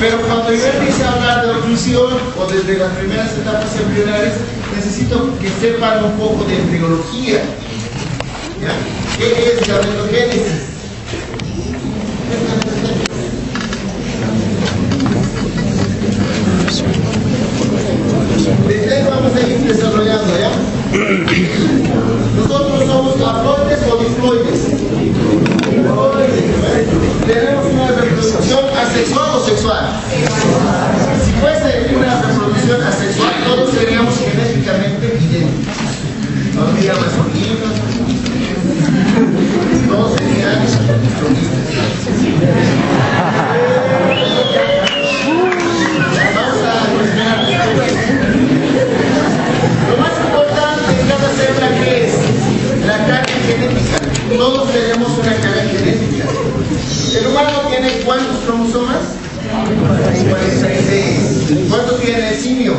Pero cuando yo empiece a hablar de oclusión o desde las primeras etapas embrionales, necesito que sepan un poco de embriología. ¿Ya? ¿Qué es gametogénesis? Desde ahí vamos a ir desarrollando, ¿ya? Nosotros somos haploides o diploides. Tenemos una reproducción asexual o sexual. Si fuese una reproducción asexual, todos seríamos genéticamente idénticos. No habría masculinos, todos serían masculinos. Vamos a cuestionar. Lo más importante en cada célula, ¿qué es? La carga genética. Todos tenemos una carga genética. ¿El humano tiene cuántos cromosomas? 46. ¿Cuánto tiene el simio?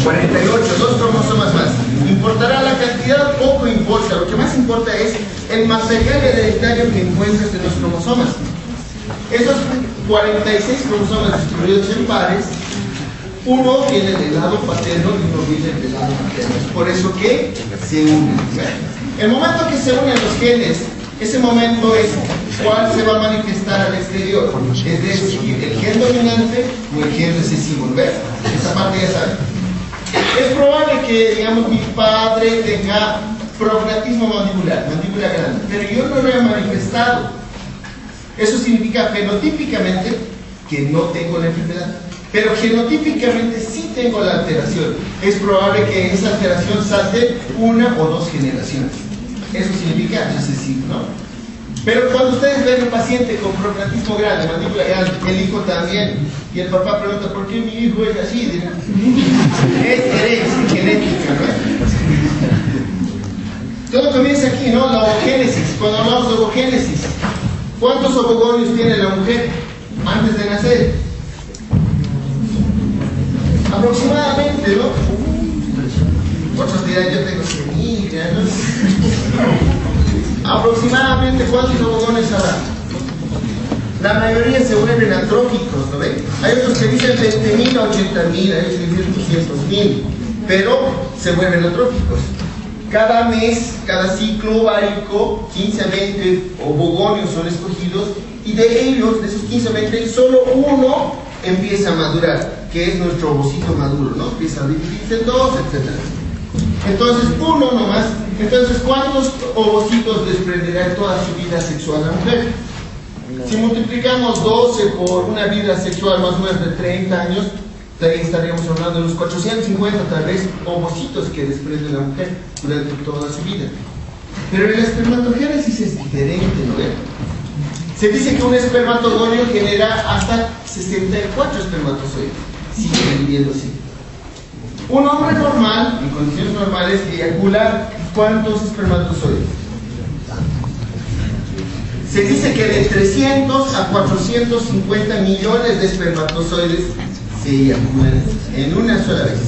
48, 2 cromosomas más. ¿Importará la cantidad? Poco importa. Lo que más importa es el material hereditario que encuentras en los cromosomas. Esos 46 cromosomas distribuidos en pares, uno viene del lado paterno y uno viene del lado materno. Por eso que se unen. El momento que se unen los genes, ese momento es cuál se va a manifestar al exterior. Es decir, el gen dominante o el gen recesivo. ¿Ves? Esa parte ya saben. Es probable que, digamos, mi padre tenga prognatismo mandibular, mandíbula grande, pero yo no lo he manifestado. Eso significa fenotípicamente que no tengo la enfermedad, pero genotípicamente sí tengo la alteración. Es probable que esa alteración salte 1 o 2 generaciones. Eso significa recesivo, ¿no? Pero cuando ustedes ven un paciente con prognatismo grande, mandíbula grande, el hijo también, y el papá pregunta, ¿por qué mi hijo es así? Dirán, es herencia genética, ¿no? Todo comienza aquí, ¿no? La ovogénesis. Cuando hablamos de ovogénesis, ¿cuántos ovogonios tiene la mujer antes de nacer? Aproximadamente, ¿no? Otros dirán, yo tengo 100.000, ¿no? Aproximadamente, ¿cuántos ovogones habrá? La mayoría se vuelven atróficos, ¿no ven? Hay otros que dicen 20.000 a 80.000, hay otros que dicen 200.000, pero se vuelven atróficos. Cada mes, cada ciclo ovárico, 15 a 20 ovogonios son escogidos, y de ellos, de esos 15 a 20, solo uno empieza a madurar, que es nuestro ovocito maduro, ¿no? Empieza a dividirse en 2, etc. Entonces, uno nomás. Entonces, ¿cuántos ovocitos desprenderá toda su vida sexual la mujer? Si multiplicamos 12 por una vida sexual más o menos de 30 años, ahí estaríamos hablando de los 450 tal vez ovocitos que desprende la mujer durante toda su vida. Pero en la espermatogénesis es diferente, ¿no ven? Se dice que un espermatogonio genera hasta 64 espermatozoides. Sigue dividiéndose. Un hombre normal, en condiciones normales, eyacula ¿cuántos espermatozoides? Se dice que de 300 a 450 millones de espermatozoides se eyaculan en una sola vez.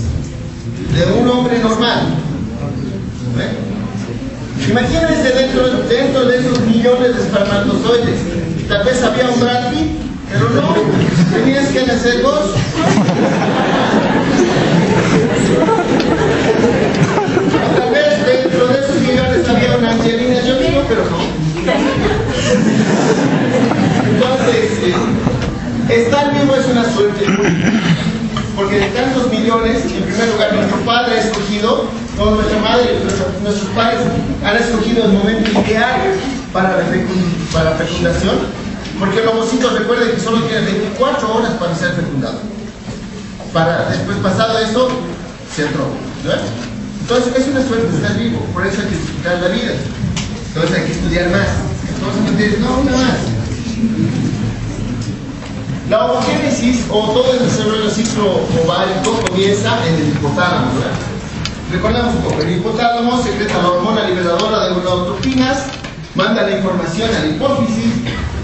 De un hombre normal. ¿Ve? Imagínense dentro de esos millones de espermatozoides. Tal vez había un Brad Pitt, pero no. Tenías que nacer vos. Tal vez dentro de esos millones había una Angelina Jolie, pero no. Entonces, estar vivo es una suerte, porque de tantos millones, en primer lugar, nuestro padre ha escogido, o nuestra madre, nuestros padres han escogido el momento ideal para la fecundación, porque el ovocito, recuerden que solo tiene 24 horas para ser fecundado. Después, pasado eso, se atropa, ¿no? Entonces, es una suerte estar vivo, por eso hay que disfrutar la vida. Entonces, hay que estudiar más. Entonces, me dicen, no, una más. La ovogénesis, o todo el desarrollo del ciclo ovárico, comienza en el hipotálamo, ¿verdad? Recordamos un poco, el hipotálamo secreta la hormona liberadora de gonadotropinas, manda la información a la hipófisis,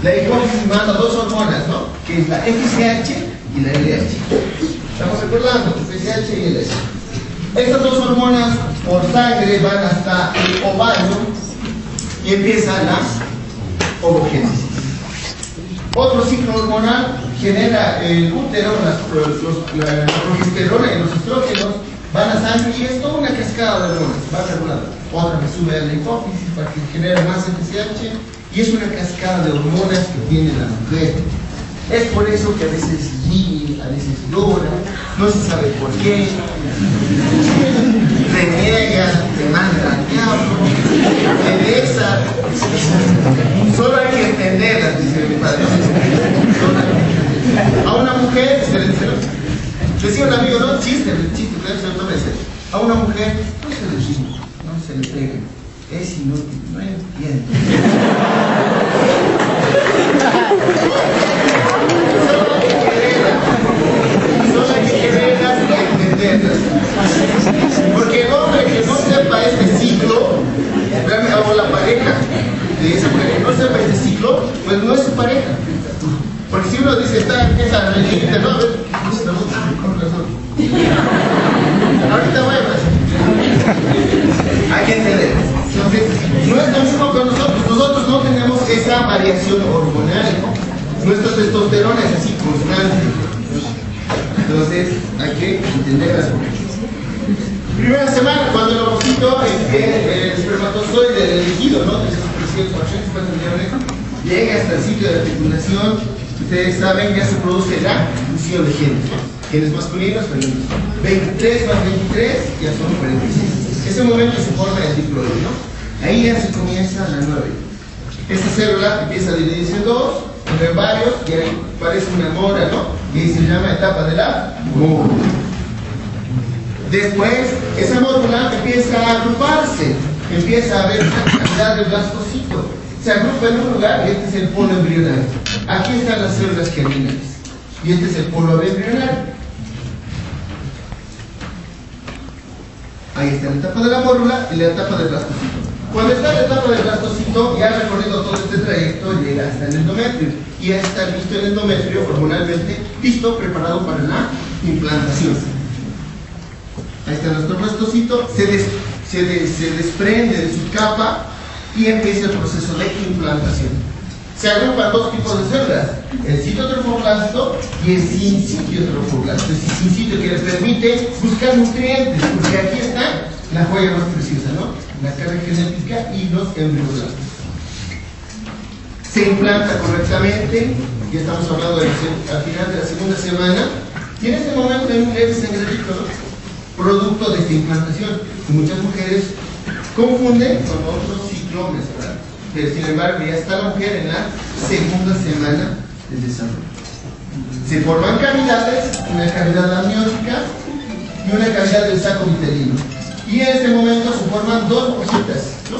la hipófisis manda 2 hormonas, ¿no? Que es la FSH y la LH. Estamos recordando, FSH y LH. Estas 2 hormonas por sangre van hasta el ovario y empieza la ovogénesis. Otro ciclo hormonal, genera el útero, la progesterona y los estrógenos van a sangre y es toda una cascada de hormonas, va regulando. Otra que sube a la hipófisis para que genere más FSH y es una cascada de hormonas que tiene la mujer. Es por eso que a veces ríe, a veces llora, no se sabe por qué, reniega, te manda al diablo, te besa. Solo hay que entenderlas, dice mi padre. A una mujer, decía un amigo, no chiste, a una mujer no se le ríe, no se le pega, es inútil, no entiende. Solo hay que quererlas y entenderlas. Porque el hombre que no sepa este ciclo, o la pareja de esa mujer que no sepa este ciclo, pues no es su pareja. Porque si uno dice, está esa rellenita, no, a ver, con razón. Ahorita voy a pasar. Hay que entender. Entonces, no es lo mismo con nosotros. Nosotros no tenemos esa variación hormonal, ¿no? Nuestra testosterona es así constante. Entonces, hay que entender las cosas. Primera semana, cuando el ovocito, el espermatozoide elegido, ¿no? De esos 350 millones, llega hasta el sitio de la fecundación, ustedes saben, ya se produce la fusión de genes, ¿no? Genes masculinos, femeninos. 23 más 23 ya son 46. Ese momento se forma el diploide, ¿no? Ahí ya se comienza la nueva vida. Esta célula empieza a dividirse en dos, en ovarios, y ahí parece una mora, ¿no? Y se llama etapa de la módula. Después, esa módula empieza a agruparse, empieza a haber una cantidad de blastocitos. Se agrupa en un lugar y este es el polo embrionario. Aquí están las células germinales y este es el polo embrionario. Ahí está la etapa de la mórula y la etapa del blastocito. Cuando está la etapa del blastocito, ya ha recorrido todo este trayecto, llega hasta el endometrio. Y ya está listo el endometrio hormonalmente, listo, preparado para la implantación. Ahí está nuestro blastocito, se desprende de su capa y empieza el proceso de implantación. Se agrupan dos tipos de células, el citotrofoblasto y el sincitiotrofoblasto. Es el sincitio que les permite buscar nutrientes, porque aquí está la joya más preciosa, ¿no? La carga genética y los embrioblastos. Se implanta correctamente, ya estamos hablando al final de la segunda semana, y en este momento hay un leve sangradito, ¿no? Producto de esta implantación, que muchas mujeres confunden con otro ciclo menstrual. Pero sin embargo ya está la mujer en la segunda semana del desarrollo. Se forman cavidades, una cavidad amniótica y una cavidad del saco vitelino. Y en este momento se forman dos hojitas, ¿no?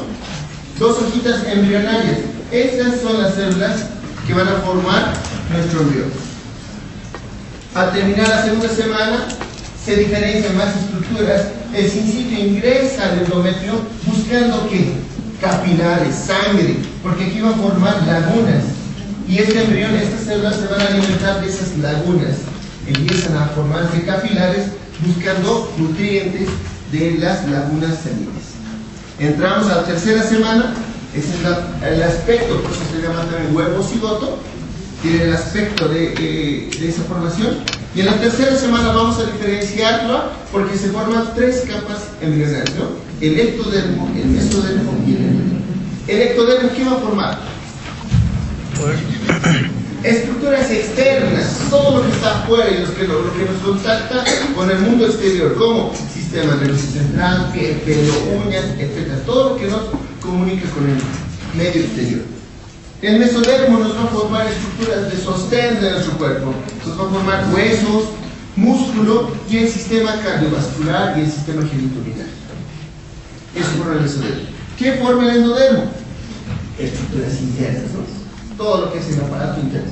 Dos hojitas embrionarias. Estas son las células que van a formar nuestro embrión. Al terminar la segunda semana, se diferencian más estructuras. El sincitio ingresa al endometrio buscando ¿qué? Capilares, sangre, porque aquí va a formar lagunas. Y este embrión, estas células se van a alimentar de esas lagunas. Empiezan a formarse capilares buscando nutrientes de las lagunas sanguíneas. Entramos a la tercera semana. Ese es el aspecto, por eso se llama también huevo cigoto. Tiene el aspecto de esa formación. Y en la tercera semana vamos a diferenciarlo porque se forman tres capas embrionarias, ¿no? El ectodermo, el mesodermo y el endodermo. El ectodermo, ¿qué va a formar? Estructuras externas, todo lo que está afuera y lo que nos contacta con el mundo exterior, como sistema nervioso central, piel, pelo, uñas, etc. Todo lo que nos comunica con el medio exterior. El mesodermo nos va a formar estructuras de sostén de nuestro cuerpo. Nos va a formar huesos, músculo y el sistema cardiovascular y el sistema genitourinario. Eso forma el mesodermo. ¿Qué forma el endodermo? Estructuras internas, ¿no? Todo lo que es el aparato interno.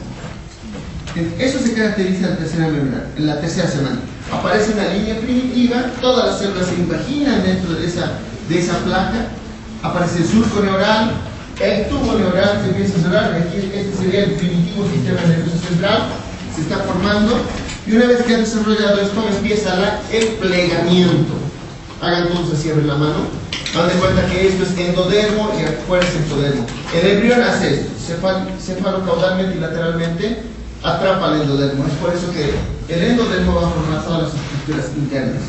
Eso se caracteriza en la tercera semana. Aparece una línea primitiva, todas las células se imaginan dentro de esa placa. Aparece el surco neural, el tubo neural se empieza a cerrar. Aquí este sería el primitivo sistema nervioso central, se está formando. Y una vez que han desarrollado esto, empieza el plegamiento. Hagan todos así, abren la mano. Dan de cuenta que esto es endodermo y afuera es ectodermo. El embrión hace esto, cefalocaudalmente y lateralmente, atrapa el endodermo. Es por eso que el endodermo va a formar todas las estructuras internas.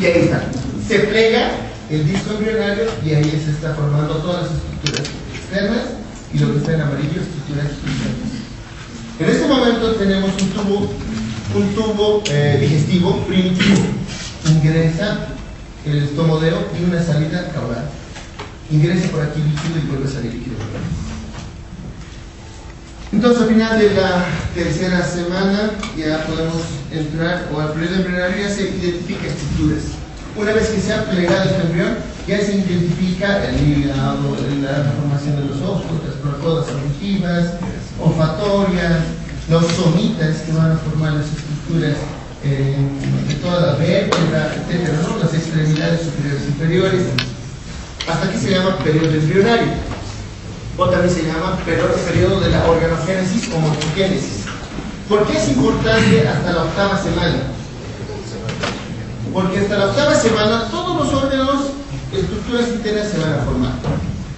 Y ahí está. Se plega el disco embrionario y ahí se está formando todas las estructuras externas y lo que está en amarillo, estructuras internas. En este momento tenemos un tubo digestivo primitivo. Ingresa el estomodeo y una salida caudal. Ingresa por aquí líquido y vuelve a salir líquido. Entonces, al final de la tercera semana ya podemos entrar, o al periodo embrionario ya se identifica estructuras. Una vez que se ha plegado este embrión, ya se identifica el hígado, la formación de los ojos, las procodas auditivas, olfatorias, los somitas que van a formar las estructuras de toda la vértebra, etcétera, ¿no? Las extremidades superiores e inferiores. Hasta aquí se llama periodo embrionario, o también se llama periodo de la organogénesis o morfogénesis. ¿Por qué es importante hasta la octava semana? Porque hasta la octava semana todos los órganos, estructuras internas se van a formar.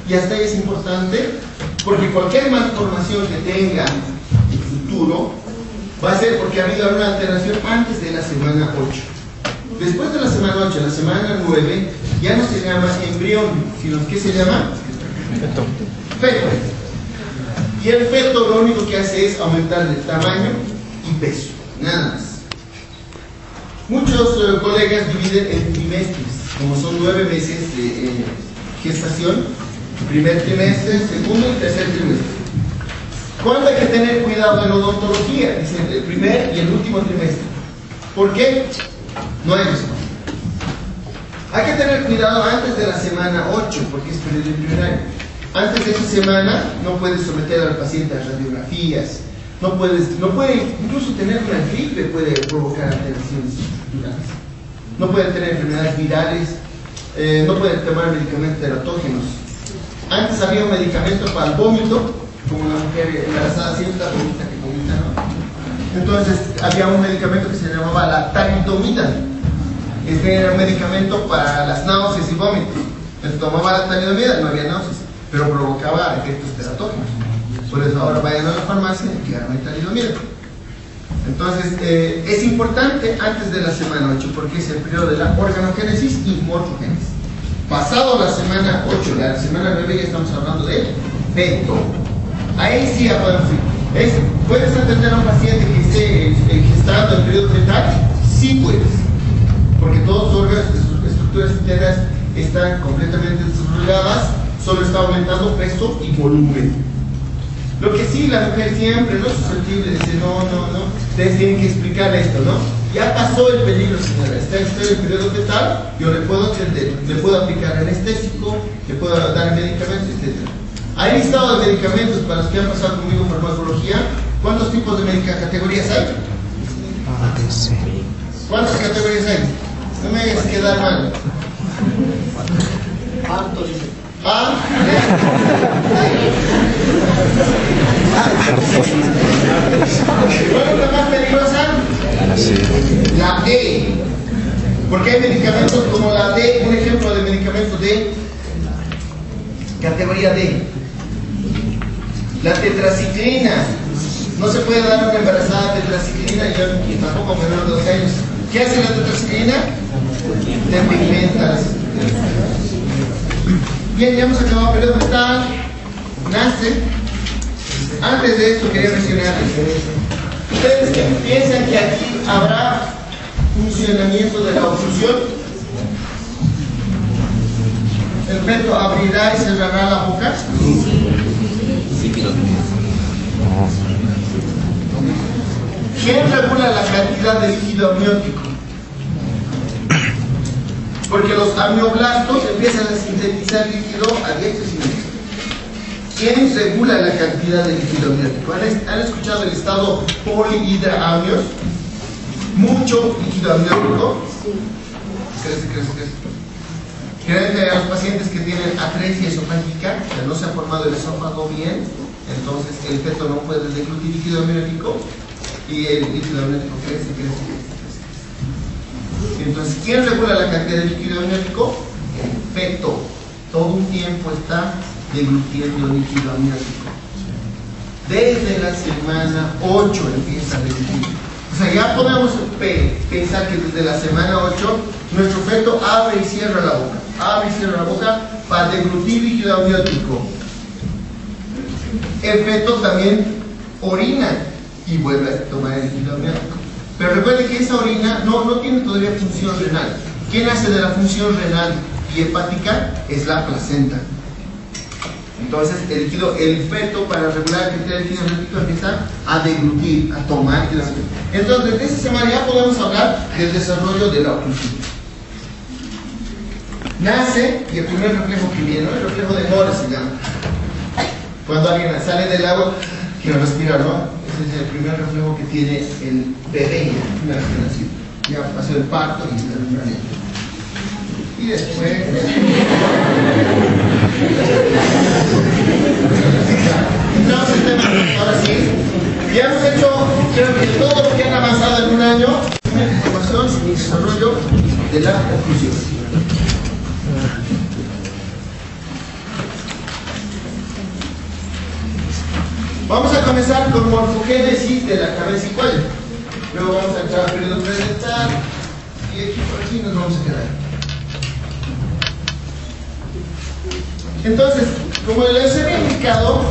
Y hasta ahí es importante porque cualquier malformación que tenga en el futuro va a ser porque ha habido una alteración antes de la semana 8. Después de la semana 8, la semana 9, ya no se llama embrión, sino que se llama feto. Y el feto lo único que hace es aumentar el tamaño y peso, nada más. Muchos colegas dividen en trimestres, como son 9 meses de gestación, primer trimestre, segundo y tercer trimestre. ¿Cuándo hay que tener cuidado en odontología? Dicen el primer y el último trimestre. ¿Por qué? No hay respuesta. Hay que tener cuidado antes de la semana 8, porque es periodo embrionario. Antes de esa semana no puedes someter al paciente a radiografías, no puede incluso tener una gripe puede provocar alteraciones estructurales. No puede tener enfermedades virales, no puede tomar medicamentos teratógenos. Antes había un medicamento para el vómito, como la mujer embarazada siempre vomita que vomita, ¿no? Entonces había un medicamento que se llamaba la talidomida. Este era un medicamento para las náuseas y vómitos. Entonces tomaba la talidomida, no había náuseas, pero provocaba efectos teratógenos. Por eso ahora vayan a la farmacia y ya no hay talidomida. Entonces es importante antes de la semana 8 porque es el periodo de la organogénesis y morfogénesis. Pasado la semana 8, la semana 9 ya estamos hablando de feto. Ahí sí ya podemos ir. ¿Puedes entender a un paciente que esté gestando el periodo fetal? Sí puedes. Porque todos sus órganos, sus estructuras internas están completamente desarrolladas, solo está aumentando peso y volumen. Lo que sí, la mujer siempre no es susceptible, dice no, ustedes tienen que explicar esto, ¿no? Ya pasó el peligro, señora, está en el periodo fetal, yo le puedo atender, le puedo aplicar anestésico, le puedo dar medicamentos, etc. Hay listado de medicamentos para los que han pasado conmigo farmacología. ¿Cuántos tipos de categorías hay? ¿Cuántas categorías hay? No me hagas quedar mal. ¿Ah? ¿Cuál es la más peligrosa? La D. Porque hay medicamentos como la D, un ejemplo de medicamento D, categoría D. La tetraciclina. No se puede dar a una embarazada tetraciclina y tampoco menor de 2 años. ¿Qué hace la tetraciclina? Te pigmentas. Bien, ya hemos acabado el periodo fetal. Nace. Antes de esto quería mencionarles. ¿Ustedes qué piensan que aquí habrá funcionamiento de la oclusión? ¿El feto abrirá y cerrará la boca? ¿Quién regula la cantidad de líquido amniótico? Porque los amioblastos empiezan a sintetizar líquido a diestra y siniestra. ¿Quién regula la cantidad de líquido amniótico? ¿Han escuchado el estado polihidraamnios? Mucho líquido amniótico. Crece. Generalmente a los pacientes que tienen atresia esofágica, que no se ha formado el esófago bien, entonces el feto no puede deglutir líquido amniótico y el líquido amniótico crece. Entonces, ¿quién regula la cantidad de líquido amniótico? El feto. Todo un tiempo está deglutiendo líquido amniótico. Desde la semana 8 empieza a deglutir. O sea, ya podemos pensar que desde la semana 8 nuestro feto abre y cierra la boca. Abre y cierra la boca para deglutir líquido amniótico. El feto también orina y vuelve a tomar el líquido amniótico. Pero recuerden que esa orina no tiene todavía función renal. ¿Quién hace de la función renal y hepática? Es la placenta. Entonces el feto, para regular el criterio del líquido amniótico, empieza a deglutir, a tomar. Entonces desde esa semana ya podemos hablar del desarrollo de la oclusión. Nace, y el primer reflejo que viene, ¿no? El reflejo de Moore se llama. Cuando alguien sale del agua, quiere respirar, ¿no? Ese es el primer reflejo que tiene el bebé una vez que nació. Ya pasó el parto y está respirando. Y después... entramos en tema, ahora sí. Ya hemos hecho, creo que todo lo que han avanzado en un año, información y desarrollo de la oclusión. Vamos a comenzar con morfogénesis de la cabeza y cuello. Luego vamos a entrar al periodo predental y aquí por aquí nos vamos a quedar. Entonces, como les había indicado,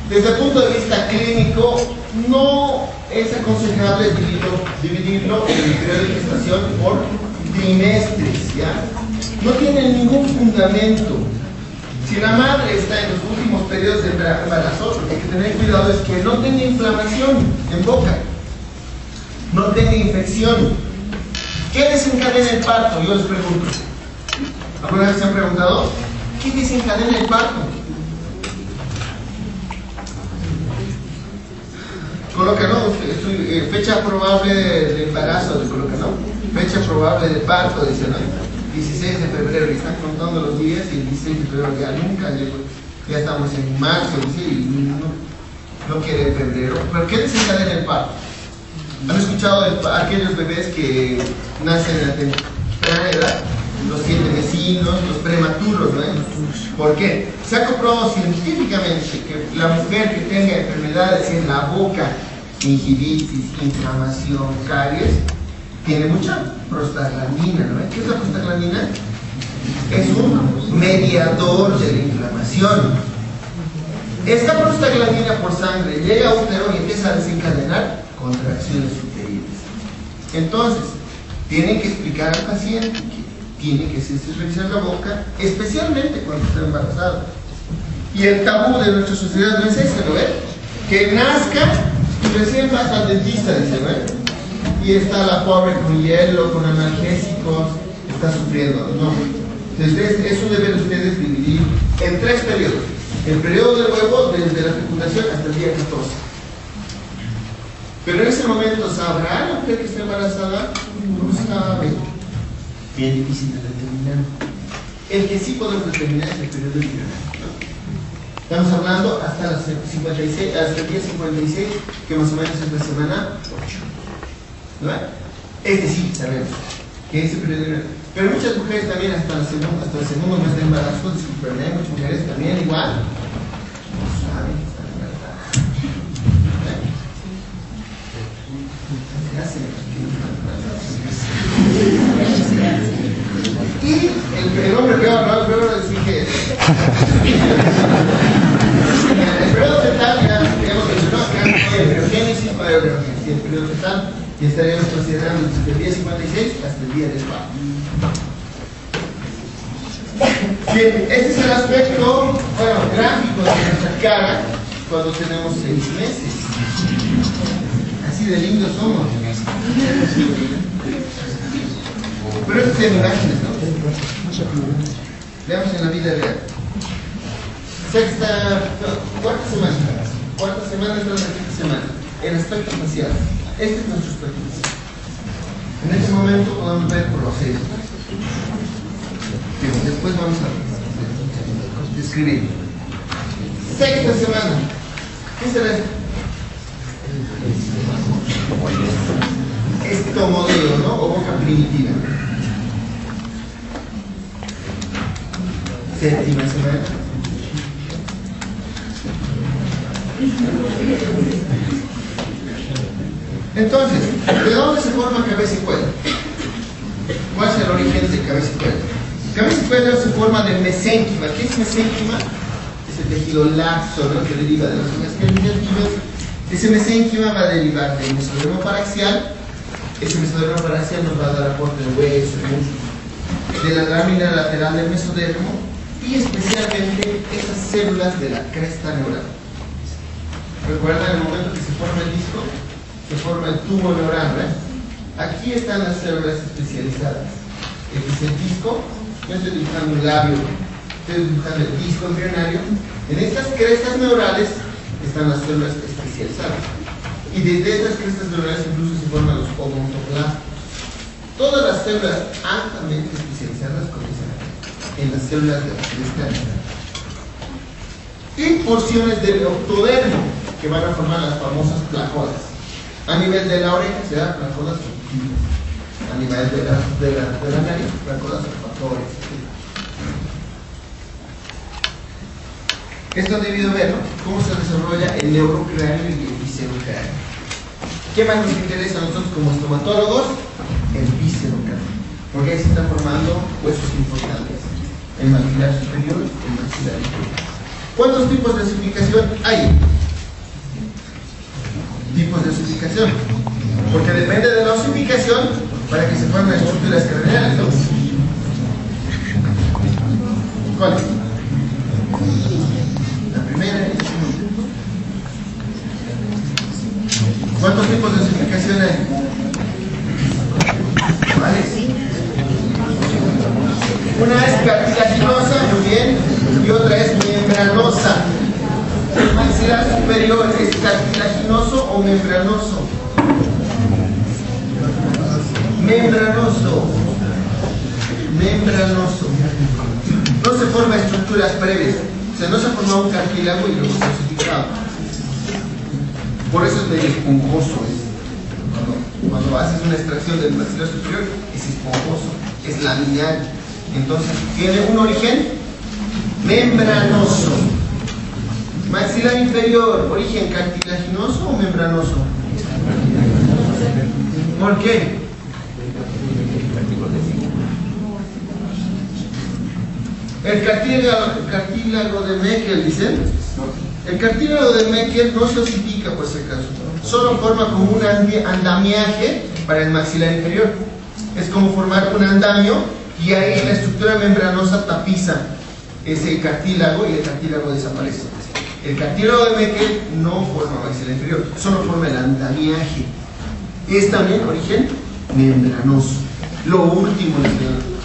desde el punto de vista clínico, no es aconsejable dividirlo en el periodo de gestación por trimestres, ¿ya? No tiene ningún fundamento. Si la madre está en los últimos periodos de embarazo, lo que hay que tener cuidado es que no tenga inflamación en boca, no tenga infección. ¿Qué desencadena el parto? Yo les pregunto. ¿Alguna vez se han preguntado? ¿Qué desencadena el parto? Coloca, ¿no? Fecha probable de embarazo, de coloca, ¿no? Fecha probable de parto, dice, ¿no? 16 de febrero, y están contando los días y el 16 de febrero ya nunca llegó. Ya estamos en marzo, dice, y no quiere febrero. ¿Pero qué desencadena el parto? ¿Han escuchado aquellos bebés que nacen a temprana edad? Los 7 vecinos, los prematuros, ¿no? ¿Por qué? Se ha comprobado científicamente que la mujer que tenga enfermedades en la boca, gingivitis, inflamación, caries, tiene mucha prostaglandina, ¿no? ¿Qué es la prostaglandina? Es un mediador de la inflamación. Esta prostaglandina por sangre llega a útero y empieza a desencadenar contracciones uterinas. Entonces, tienen que explicar al paciente que tiene que revisar la boca, especialmente cuando está embarazado. Y el tabú de nuestra sociedad no es ese, ¿no ves? Que nazca y recién vas al dentista, dice, ¿no? Y está la pobre con hielo, con analgésicos, está sufriendo. No. Entonces, eso deben ustedes dividir en 3 periodos. El periodo del huevo, desde la fecundación hasta el día 14. Pero en ese momento, ¿sabrá la mujer que está embarazada? No sabe. Bien difícil de determinar. El que sí podemos determinar es el periodo embrionario. Estamos hablando hasta las 56, hasta el día 56, que más o menos es la semana 8. ¿No? Este sí sabemos que ese periodo embrionario. Pero muchas mujeres también hasta el segundo mes de embarazo, disculpenme, muchas mujeres también igual no saben que están embarazadas. ¿Qué hacen? Y el hombre peor, ¿no? El peor decir que el periodo fetal, ya hemos mencionado que hay embriogénesis para embriogénesis. El periodo fetal ya estaremos considerando desde el día 56 hasta el día del parto. Bien, este es el aspecto, bueno, gráfico de nuestra cara cuando tenemos 6 meses. Así de lindos somos. Pero esto tiene imágenes, ¿no? Veamos en la vida real. Cuarta semana es la sexta semana. El aspecto facial. Este es nuestro aspecto facial. En este momento podemos ver por los sellos. Después vamos a describir. Sexta semana. ¿Qué será esto? Estomodeo, ¿no? O boca primitiva. Séptima semana. Entonces, ¿de dónde se forma cabeza y cuello? ¿Cuál es el origen de cabeza y cuello? Cabeza y cuello se forma de mesénquima. ¿Qué es mesénquima? Es el tejido laxo, ¿no?, que deriva de las uñas carinativas. Ese mesénquima va a derivar del mesodermo paraxial. Ese mesodermo paraxial nos va a dar aporte de hueso, de músculo, de la lámina lateral del mesodermo y especialmente esas células de la cresta neural. ¿Recuerdan el momento que se forma el disco? Se forma el tubo neural, ¿verdad? Aquí están las células especializadas. Este es el disco. Yo estoy dibujando un labio, estoy dibujando el disco embrionario. En estas crestas neurales están las células especializadas. Y desde esas crestas neurales incluso se forman los odontoblastos. Todas las células altamente especializadas comienzan en las células de la cresta neural. Y porciones del octodermo que van a formar las famosas placodas. A nivel de la oreja se da placodas subtiles. A nivel de la nariz, placodas olfatorias. Esto han debido ver, ¿no?, cómo se desarrolla el neurocráneo y el viscerocráneo. ¿Qué más nos interesa a nosotros como estomatólogos? El viscerocráneo. Porque ahí se están formando huesos importantes. El maxilar superior y el maxilar inferior. ¿Cuántos tipos de ossificación hay? Tipos de ossificación. Porque depende de la ossificación para que se formen estructuras craneales, ¿no? ¿Cuál es? La primera y la segunda. ¿Cuántos tipos de ossificación hay? ¿Cuáles? Una es cartilaginosa, muy bien, y otra es membranosa. ¿El maxilar superior es cartilaginoso o membranoso? Membranoso. Membranoso. No se forman estructuras previas. O sea, no se ha formado un cartílago y luego se ha ossificado. Por eso es medio esponjoso. Cuando haces una extracción del maxilar superior, es esponjoso, es laminar. Entonces, tiene un origen membranoso. Maxilar inferior, origen cartilaginoso o membranoso. ¿Por qué? El cartílago de Meckel, dicen. El cartílago de Meckel no se ossifica, por si acaso. Solo forma como un andamiaje para el maxilar inferior. Es como formar un andamio y ahí la estructura membranosa tapiza ese cartílago y el cartílago desaparece. El cartílago de Meckel no forma maxilar inferior, solo forma el andamiaje. Es también origen membranoso. Lo último,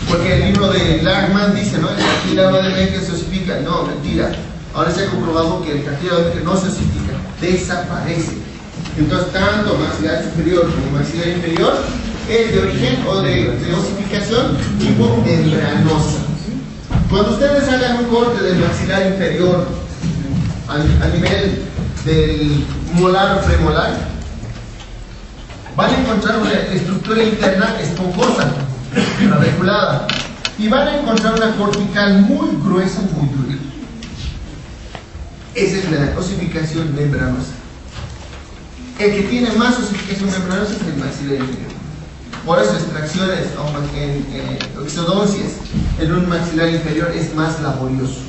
porque el libro de Lachman dice, ¿no?, el cartílago de Meckel se ossifica. No, mentira. Ahora se ha comprobado que el cartílago de Meckel no se ossifica, desaparece. Entonces, tanto maxilar superior como maxilar inferior es de origen o de ossificación tipo membranosa. Cuando ustedes hagan un corte del maxilar inferior a nivel del molar o premolar, van a encontrar una estructura interna esponjosa, radiculada, y van a encontrar una cortical muy gruesa, muy dura. Esa es la ossificación membranosa. El que tiene más ossificación membranosa es el maxilar inferior. Por eso extracciones en exodoncias en un maxilar inferior es más laborioso,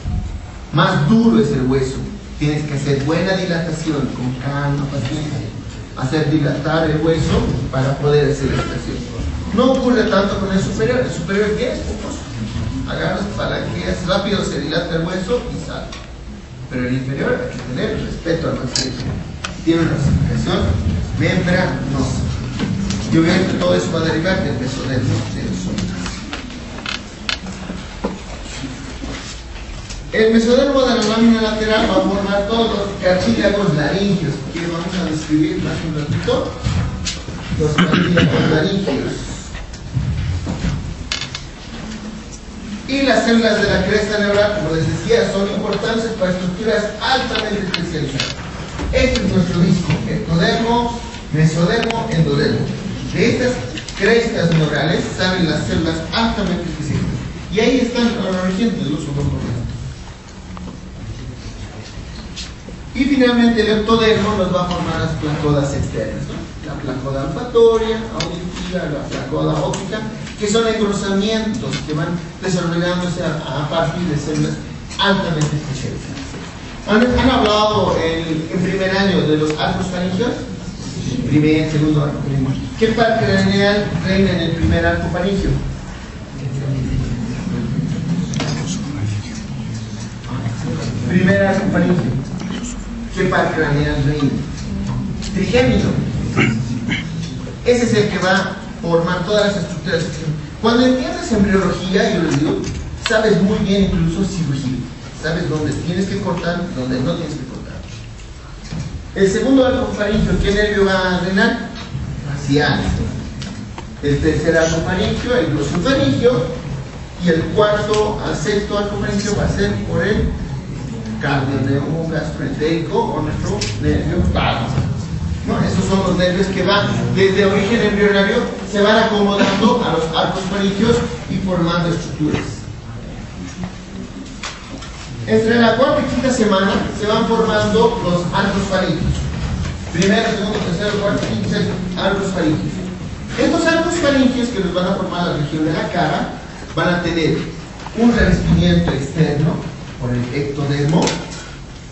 más duro es el hueso. Tienes que hacer buena dilatación, con calma, paciencia, hacer dilatar el hueso para poder hacer la extracción. No ocurre tanto con el superior. El superior, ¿qué es? Agarras, palanqueas, rápido se dilata el hueso y sale. Pero el inferior hay que tener respeto al maxilar. Tiene una ossificación membranosa. Y obviamente todo eso va a derivar del mesodermo de los hombres. El mesodermo de la lámina lateral va a formar todos los cartílagos laringeos, que vamos a describir más un ratito. Los cartílagos laringeos. Y las células de la cresta neural, como les decía, son importantes para estructuras altamente especializadas. Este es nuestro disco: ectodermo, mesodermo, endodermo. De estas crestas neurales salen las células altamente especializadas. Y ahí están el origen de los odontoblastos. Y finalmente el ectodermo nos va a formar las placodas externas, ¿no? La placoda olfatoria, auditiva, la placoda óptica, que son engrosamientos que van desarrollándose a partir de células altamente especializadas. ¿Han hablado en primer año de los arcos faringeos? Primer, segundo arco faringeo. ¿Qué par craneal reina en el primer arco faringeo? Primer arco faringeo. ¿Qué par craneal reina? Trigémino. Ese es el que va a formar todas las estructuras. Cuando entiendes embriología, yo les digo, sabes muy bien incluso cirugía. Sabes dónde tienes que cortar, dónde no tienes que cortar. El segundo arco faringeo, ¿qué nervio va a drenar? Facial. El tercer arco faringeo, el glossofaringeo. Y el cuarto al sexto arco faringeo va a ser por el cardioneum gastroentérico o nuestro nervio vago. ¿No? Esos son los nervios que van desde origen embrionario, se van acomodando a los arcos faringeos y formando estructuras. Entre la cuarta y quinta semana se van formando los arcos faringeos. Primero, segundo, tercero, cuarto, quinto, sexto, arcos faringeos. Estos arcos faringeos que nos van a formar la región de la cara van a tener un revestimiento externo por el ectodermo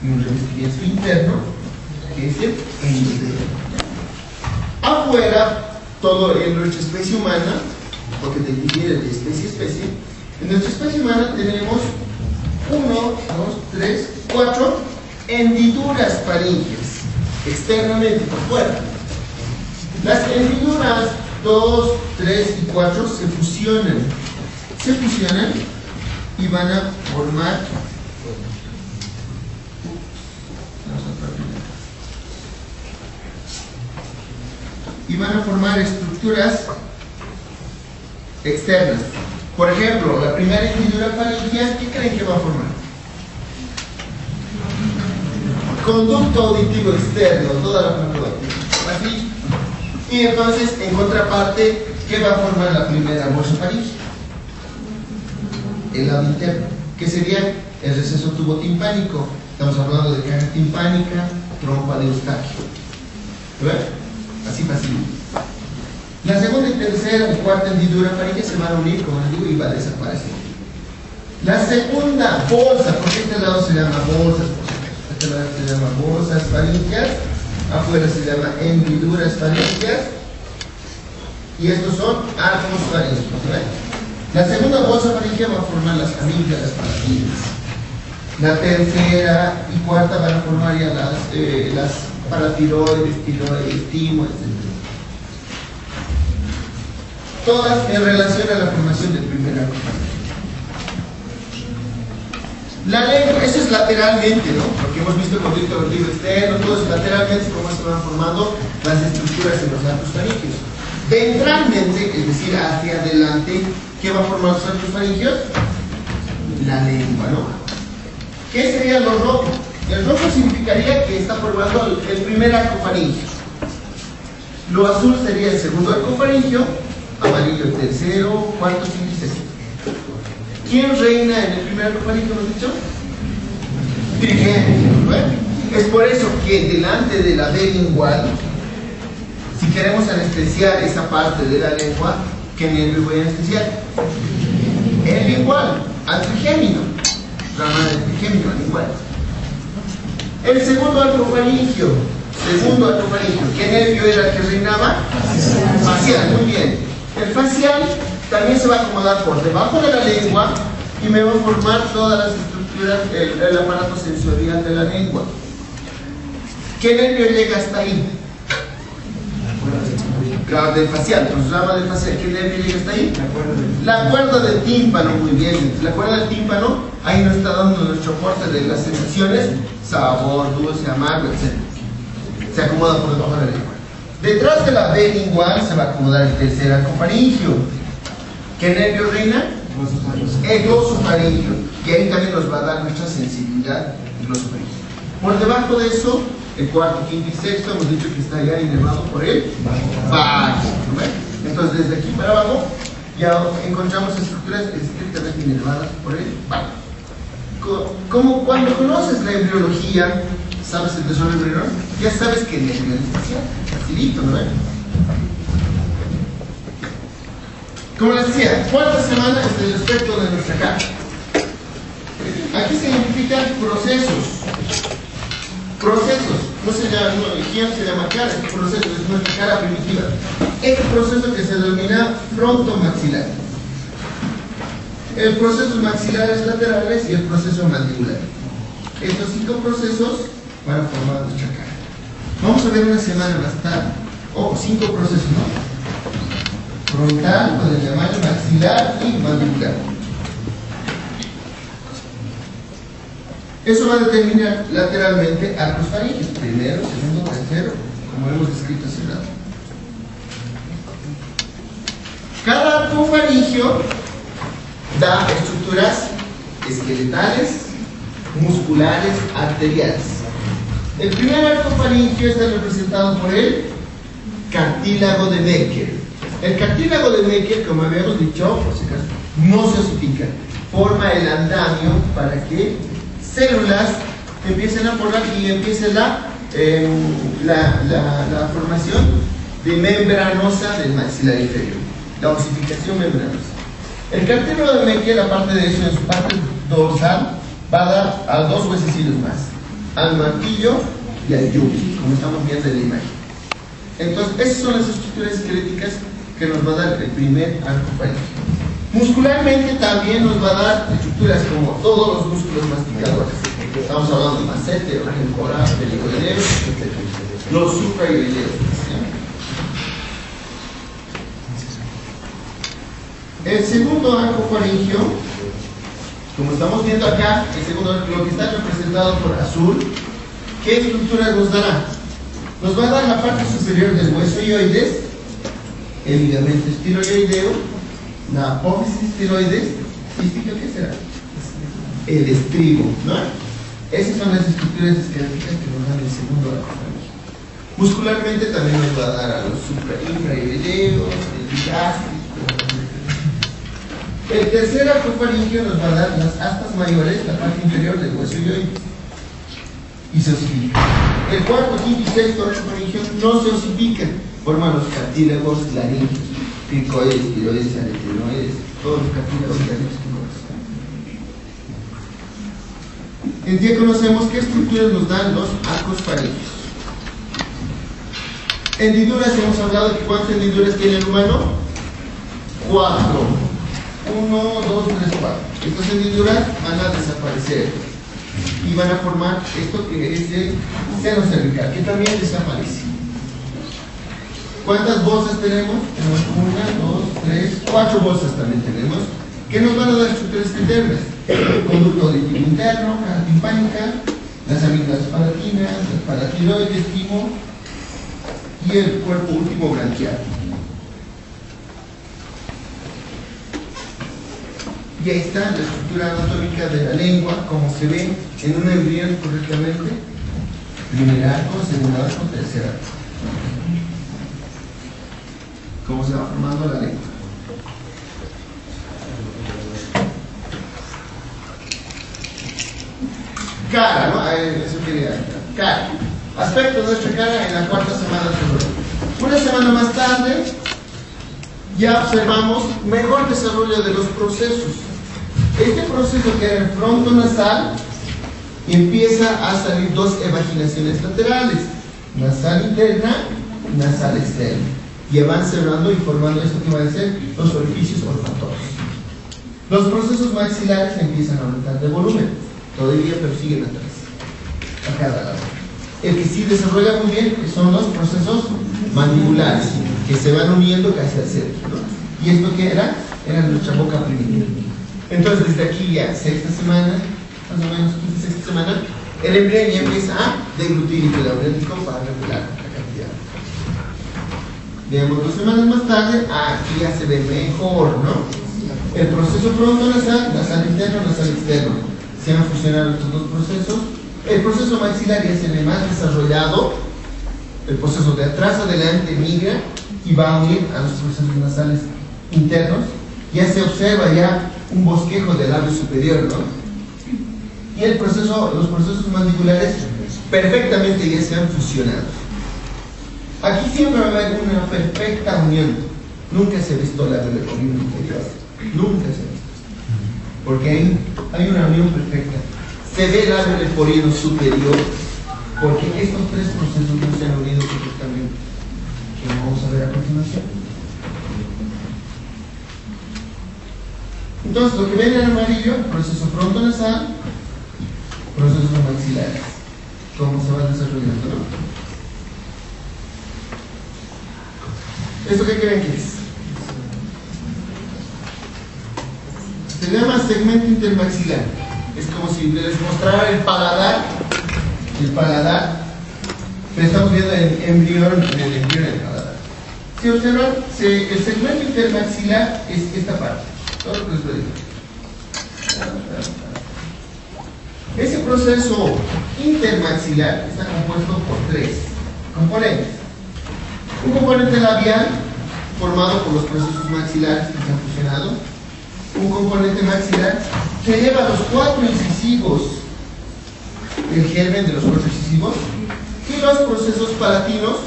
y un revestimiento interno que es el endodermo. Afuera, todo en nuestra especie humana, porque te divide de especie a especie, en nuestra especie humana tenemos 1, 2, 3, 4 hendiduras faríngeas externamente por fuera. Las hendiduras 2, 3 y 4 se fusionan y van a formar estructuras externas. Por ejemplo, la primera hendidura faringea, ¿qué creen que va a formar? Conducto auditivo externo, toda la placoda así. Y entonces, en contraparte, ¿qué va a formar la primera bolsa faringea? El lado interno, que sería el receso tubotimpánico. Estamos hablando de caja timpánica, trompa de Eustaquio. ¿Verdad? Así fácil. La segunda y tercera y cuarta hendidura faringea se van a unir, como les digo, y va a desaparecer. La segunda bolsa, porque este lado se llama bolsas, este lado se llama bolsas faríngeas, afuera se llama hendiduras faríngeas, y estos son arcos faríngeos. ¿Verdad? La segunda bolsa faringea va a formar las amígdalas palatinas. La tercera y cuarta van a formar ya las paratiroides, tiroides, timo, etc. Todas en relación a la formación del primer arco faringeo. La lengua, eso es lateralmente, ¿no? Porque hemos visto el conducto auditivo externo, todo es lateralmente cómo se van formando las estructuras en los arcos faringeos. Ventralmente, es decir, hacia adelante, ¿qué va a formar los arcos faringeos? La lengua, ¿no? ¿Qué sería lo rojo? El rojo significaría que está formando el primer arco faringeo. Lo azul sería el segundo arco faringeo, amarillo el tercero, cuarto, quinto y sexto. ¿Quién reina en el primer arco faringeo, hemos dicho? Trigémino, ¿no? Es por eso que delante de la B lingual, si queremos anestesiar esa parte de la lengua, ¿qué nervio voy a anestesiar? El lingual, al trigémino, rama del trigémino, al lingual. El segundo arco faringeo, ¿qué nervio era el que reinaba? Facial, muy bien. El facial también se va a acomodar por debajo de la lengua y me va a formar todas las estructuras, el aparato sensorial de la lengua. ¿Qué nervio llega hasta ahí? La del facial, pues rama del facial, ¿qué nervio llega hasta ahí? La cuerda del tímpano, muy bien. La cuerda del tímpano, ahí nos está dando nuestro aporte de las sensaciones, sabor, dulce, amargo, etc. Se acomoda por debajo de la lengua. Detrás de la B lingual se va a acomodar el tercer arco faringeo. ¿Qué nervio reina? El glossofaringeo, que ahí también nos va a dar nuestra sensibilidad glossofaringeo. Por debajo de eso, el cuarto, quinto y sexto hemos dicho que está ya inervado por el vago. Entonces, desde aquí para abajo ya encontramos estructuras estrictamente inervadas por el vago. Como cuando conoces la embriología, ¿Sabes el desarrollo neuronal? Ya sabes que nervio facial, facilito, ¿no? Como les decía, cuarta semana es el espectro de nuestra cara. Aquí se identifican procesos. Procesos, no se llama, no se llama cara, este proceso es nuestra cara primitiva. Este proceso que se denomina frontomaxilar. El proceso maxilares laterales y el proceso mandibular. Estos 5 procesos van a formar nuestra cara. Vamos a ver una semana más tarde. 5 procesos, ¿no? Frontal, podemos llamar maxilar y mandibular. Eso va a determinar lateralmente arcos faringios, primero, segundo, tercero, como hemos descrito hace rato. Cada arco faringio da estructuras esqueletales, musculares, arteriales. El primer arco faringio está representado por el cartílago de Meckel. El cartílago de Meckel, como habíamos dicho, por si acaso, no se osifica. Forma el andamio para que células empiecen a formar y empiece la formación de membranosa del maxilar inferior, la osificación membranosa. El cartílago de Meckel, aparte de eso, en su parte dorsal, va a dar a 2 huesecillos más, al martillo y al yubi, como estamos viendo en la imagen. Entonces, esas son las estructuras esqueléticas que nos va a dar el primer arco faríngeo. Muscularmente también nos va a dar estructuras como todos los músculos masticadores. Estamos hablando de macete, temporal, pelicoideo, los supraioideos. El segundo arco faríngeo, como estamos viendo acá, el segundo arco, lo que está representado por azul, ¿qué estructura nos dará? Nos va a dar la parte superior del hueso ioides, el ligamento estiloideo, la apófisis tiroides, ¿qué será? El estribo, ¿no? Esas son las estructuras esqueléticas que nos dan el segundo arco faríngeo. Muscularmente también nos va a dar a los infraioideos, el bigástrico. El tercer arco faríngeo nos va a dar las astas mayores, la parte inferior del hueso ioides, y se osifica. El cuarto, quinto y sexto arco faríngeo no se osifican, forman los cartílagos laringeos, cricoides, tiroides, aretinoides, todos los cartílagos laringeos que conocemos. En día conocemos qué estructuras nos dan los arcos faríneos. Hendiduras, hemos hablado de que cuántas hendiduras tiene el humano. 4. 1, 2, 3, 4. Estas hendiduras van a desaparecer y van a formar esto que es el seno cervical, que también desaparece. ¿Cuántas bolsas tenemos? Tenemos 1, 2, 3, 4 bolsas también tenemos, que nos van a dar estructuras internas. El conducto auditivo interno, cara timpánica, las amígdalas palatinas, el paratiroides, timo y el cuerpo último branquial. Y ahí está la estructura anatómica de la lengua, como se ve en un embrión correctamente. Primer arco, segundo arco, tercer arco. Cómo se va formando la lengua. Cara, ¿no? Eso quería. Cara. Aspecto de nuestra cara en la cuarta semana de febrero. Una semana más tarde, ya observamos mejor desarrollo de los procesos. Este proceso que era el frontonasal empieza a salir 2 evaginaciones laterales, nasal interna y nasal externa, y van cerrando y formando esto que van a ser los orificios olfatorios. Los procesos maxilares empiezan a aumentar de volumen, todavía pero siguen atrás, a cada lado. El que sí desarrolla muy bien son los procesos mandibulares, que se van uniendo casi al centro, ¿no? ¿Y esto qué era? Era nuestra boca primitiva. Entonces, desde aquí ya, sexta semana, más o menos sexta semana, el embrión ya empieza a deglutir y pedaurético para regular la cantidad. Veamos 2 semanas más tarde, aquí ya se ve mejor, ¿no? El proceso frontonasal, nasal interno, nasal externo. Se han fusionado estos 2 procesos. El proceso maxilar ya se ve más desarrollado. El proceso de atrás adelante migra y va a unir a los procesos nasales internos. Ya se observa ya un bosquejo del labio superior, ¿no? Y los procesos mandibulares perfectamente ya se han fusionado. Aquí siempre va a haber una perfecta unión. Nunca se ha visto labio leporino inferior. Nunca se ha visto. Porque hay una unión perfecta. Se ve el labio leporino superior porque estos tres procesos no se han unido perfectamente. Que vamos a ver a continuación. Entonces, lo que ven en amarillo, proceso frontonasal, procesos maxilares. ¿Cómo se va desarrollando, no? ¿Esto qué creen que es? Se llama segmento intermaxilar. Es como si les mostrara el paladar. El paladar. Pero estamos viendo el embrión del paladar. Si observan, el segmento intermaxilar es esta parte. Todo lo que les voy a decir. Ese proceso intermaxilar está compuesto por tres componentes. Un componente labial formado por los procesos maxilares que se han fusionado. Un componente maxilar que lleva los cuatro incisivos, el germen de los cuatro incisivos, y los procesos palatinos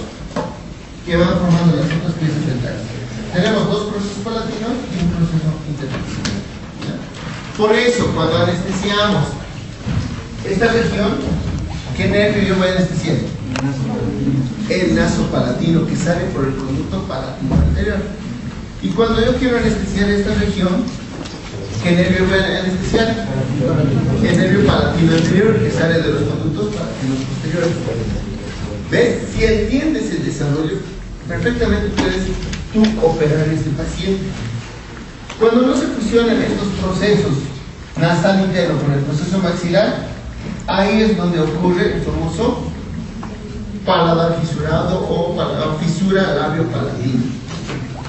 que van formando las otras piezas dentales. Tenemos dos procesos palatinos y un proceso intermaxilar. Por eso, cuando anestesiamos esta región, ¿qué nervio yo voy anestesiando? El naso palatino, que sale por el conducto palatino anterior. Y cuando yo quiero anestesiar esta región, ¿qué nervio voy a anestesiar? El nervio palatino anterior, que sale de los conductos palatinos posteriores. ¿Ves? Si entiendes el desarrollo, perfectamente puedes tú operar a este paciente. Cuando no se fusionan estos procesos nasal interno con el proceso maxilar, ahí es donde ocurre el famoso paladar fisurado o fisura labio-palatino.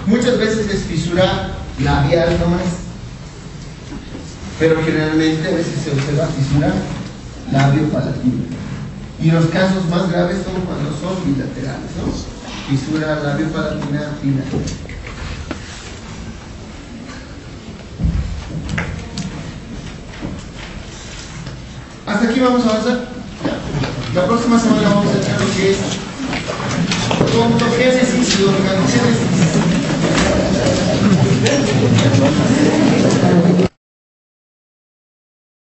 Muchas veces es fisura labial nomás, pero generalmente a veces se observa fisura labio-palatino. Y los casos más graves son cuando son bilaterales, ¿no? Fisura labio-palatina bilateral. Hasta aquí vamos a avanzar. La próxima semana vamos a hacer lo que es